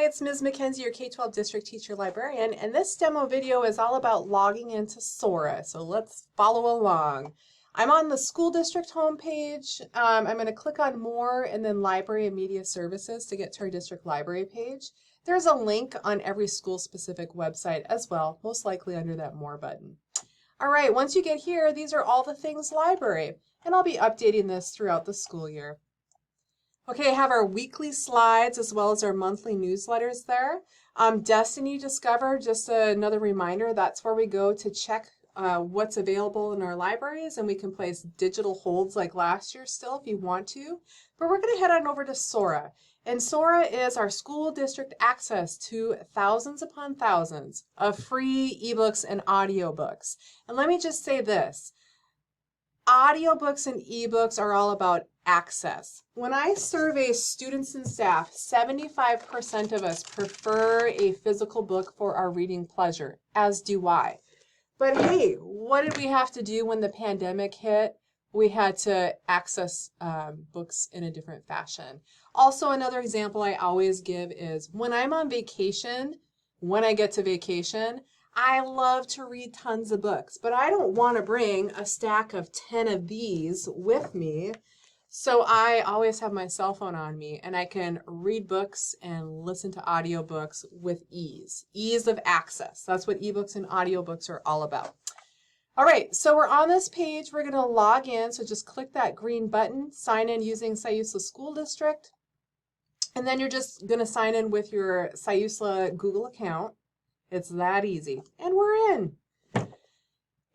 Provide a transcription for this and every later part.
it's Ms. Mackenzie, your K-12 district teacher librarian, and this demo video is all about logging into Sora, so let's follow along. I'm on the school district homepage. I'm going to click on More and then Library and Media Services to get to our district library page. There's a link on every school-specific website as well, most likely under that More button. All right, once you get here, these are all the things library, and I'll be updating this throughout the school year. Okay, I have our weekly slides as well as our monthly newsletters there. Destiny Discover, just another reminder, that's where we go to check what's available in our libraries, and we can place digital holds like last year still if you want to. But we're going to head on over to Sora. And Sora is our school district access to thousands upon thousands of free ebooks and audiobooks. And let me just say this. Audiobooks and ebooks are all about access. When I survey students and staff, 75% of us prefer a physical book for our reading pleasure, as do I. But hey, what did we have to do when the pandemic hit? We had to access books in a different fashion. Also, another example I always give is when I'm on vacation, when I get to vacation, I love to read tons of books, but I don't want to bring a stack of 10 of these with me. So I always have my cell phone on me, and I can read books and listen to audiobooks with ease. Ease of access. That's what ebooks and audiobooks are all about. All right, so we're on this page. We're going to log in. So just click that green button, sign in using Siuslaw School District. And then you're just going to sign in with your Siuslaw Google account. It's that easy. And we're in.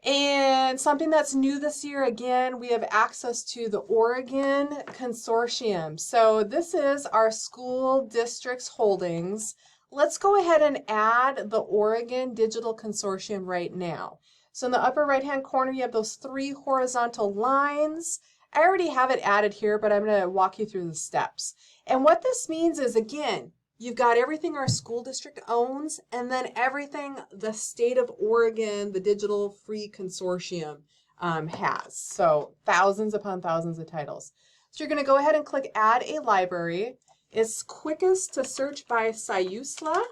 And something that's new this year, again, we have access to the Oregon Consortium. So this is our school district's holdings. Let's go ahead and add the Oregon Digital Consortium right now. So in the upper right-hand corner, you have those 3 horizontal lines. I already have it added here, but I'm going to walk you through the steps. And what this means is, again, you've got everything our school district owns, and then everything the state of Oregon, the Digital Free Consortium, has. So thousands upon thousands of titles. So you're going to go ahead and click Add a Library. It's quickest to search by Siuslaw.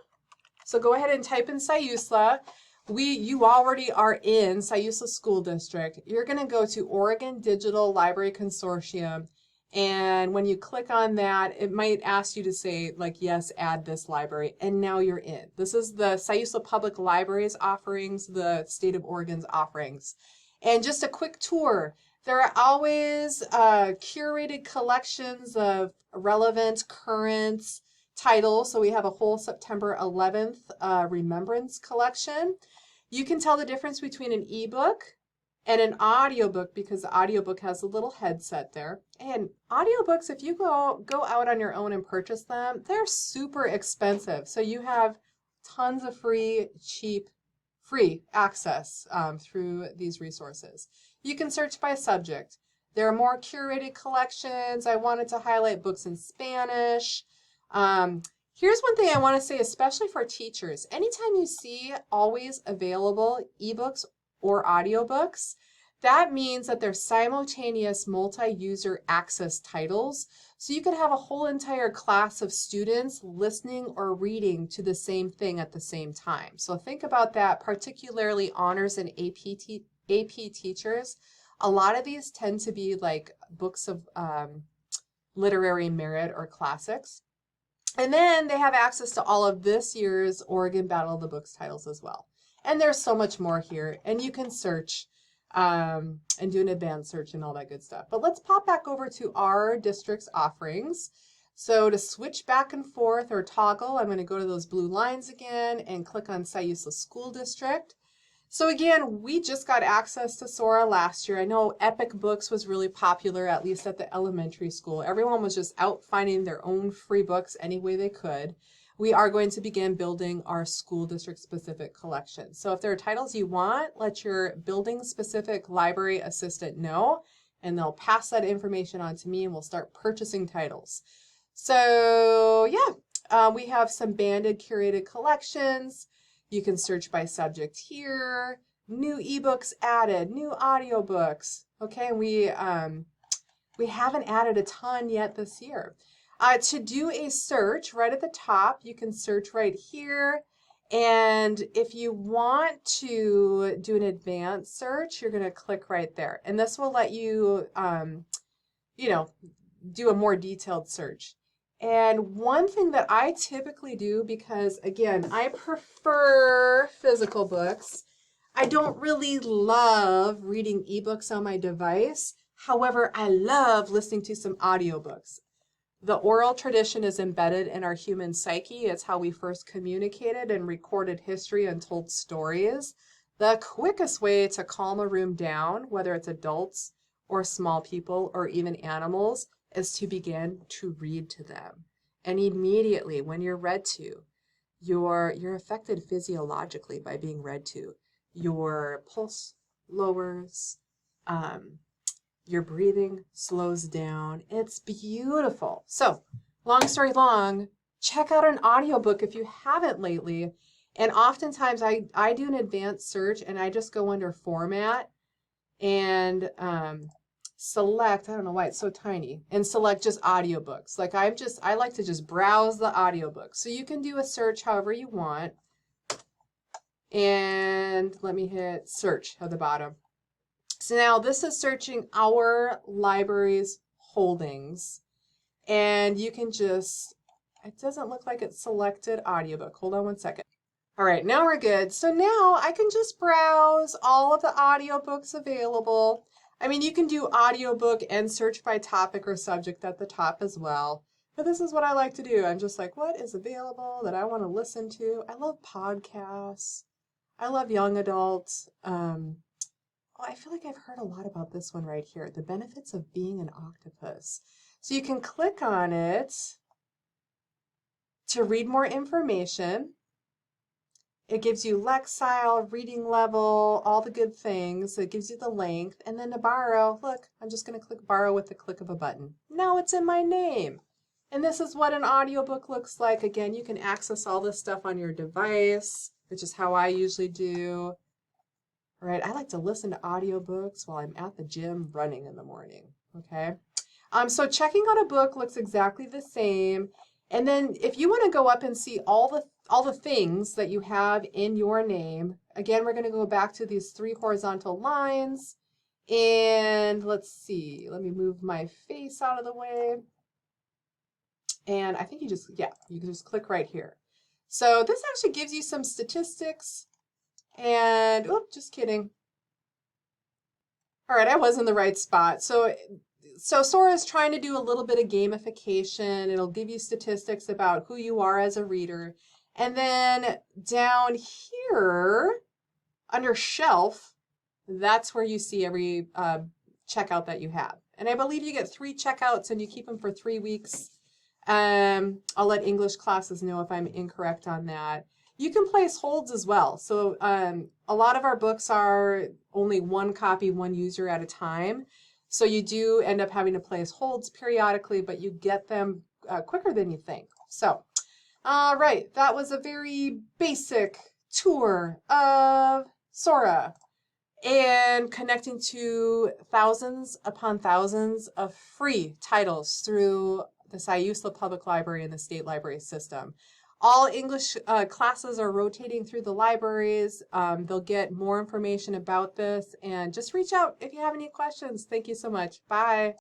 So go ahead and type in Siuslaw. You already are in Siuslaw School District. You're going to go to Oregon Digital Library Consortium. And when you click on that, it might ask you to say, like, yes, add this library, and now you're in. This is the Siuslaw Public Library's offerings, the state of Oregon's offerings. And just a quick tour. There are always curated collections of relevant, current titles. So we have a whole September 11th Remembrance collection. You can tell the difference between an ebook and an audiobook because the audiobook has a little headset there. And audiobooks, if you go out on your own and purchase them, they're super expensive. So you have tons of free access through these resources. You can search by subject. There are more curated collections. I wanted to highlight books in Spanish. Here's one thing I want to say, especially for teachers. Anytime you see always available ebooks or audiobooks, that means that they're simultaneous multi-user access titles. So you could have a whole entire class of students listening or reading to the same thing at the same time. So think about that, particularly honors and AP teachers. A lot of these tend to be like books of literary merit or classics. And then they have access to all of this year's Oregon Battle of the Books titles as well. And there's so much more here. And you can search and do an advanced search and all that good stuff. But let's pop back over to our district's offerings. So to switch back and forth or toggle, I'm going to go to those blue lines again and click on Siuslaw School District. So again, we just got access to Sora last year. I know Epic Books was really popular, at least at the elementary school. Everyone was just out finding their own free books any way they could. We are going to begin building our school district specific collection. So if there are titles you want, let your building specific library assistant know, and they'll pass that information on to me and we'll start purchasing titles. So yeah, we have some banded curated collections. You can search by subject here, new ebooks added, new audiobooks. Okay, we haven't added a ton yet this year. To do a search right at the top, you can search right here. And if you want to do an advanced search, you're going to click right there. And this will let you, you know, do a more detailed search. And one thing that I typically do, because again, I prefer physical books. I don't really love reading ebooks on my device. However, I love listening to some audiobooks. The oral tradition is embedded in our human psyche. It's how we first communicated and recorded history and told stories. The quickest way to calm a room down, whether it's adults or small people or even animals, is to begin to read to them. And immediately when you're read to, you're affected physiologically by being read to. Your pulse lowers, your breathing slows down. It's beautiful. So, long story long, check out an audiobook if you haven't lately. And oftentimes I do an advanced search and I just go under format and select, I don't know why it's so tiny, and select just audiobooks. Like I like to just browse the audiobooks. So you can do a search however you want. And let me hit search at the bottom. So now this is searching our library's holdings. And you can just, it doesn't look like it's selected audiobook. Hold on one second. All right, now we're good. So now I can just browse all of the audiobooks available. I mean, you can do audiobook and search by topic or subject at the top as well. But this is what I like to do. I'm just like, what is available that I want to listen to? I love podcasts. I love young adults. Oh, I feel like I've heard a lot about this one right here, the benefits of being an octopus. So you can click on it to read more information. It gives you lexile, reading level, all the good things. It gives you the length. And then to borrow, look, I'm just going to click borrow with the click of a button. Now it's in my name. And this is what an audiobook looks like. Again, you can access all this stuff on your device, which is how I usually do. All right, I like to listen to audiobooks while I'm at the gym running in the morning, okay? So checking out a book looks exactly the same. And then if you want to go up and see all the things that you have in your name, again, we're going to go back to these 3 horizontal lines. And let's see, let me move my face out of the way. And I think you can just click right here. So this actually gives you some statistics. And, just kidding. All right, I was in the right spot. So Sora is trying to do a little bit of gamification. It'll give you statistics about who you are as a reader. And then down here, under shelf, that's where you see every checkout that you have. And I believe you get 3 checkouts and you keep them for 3 weeks. I'll let English classes know if I'm incorrect on that. You can place holds as well. So a lot of our books are only 1 copy, 1 user at a time. So you do end up having to place holds periodically, but you get them quicker than you think. So, all right, that was a very basic tour of Sora and connecting to thousands upon thousands of free titles through the Siuslaw Public Library and the state library system. All English classes are rotating through the libraries. They'll get more information about this, and just reach out if you have any questions. Thank you so much. Bye.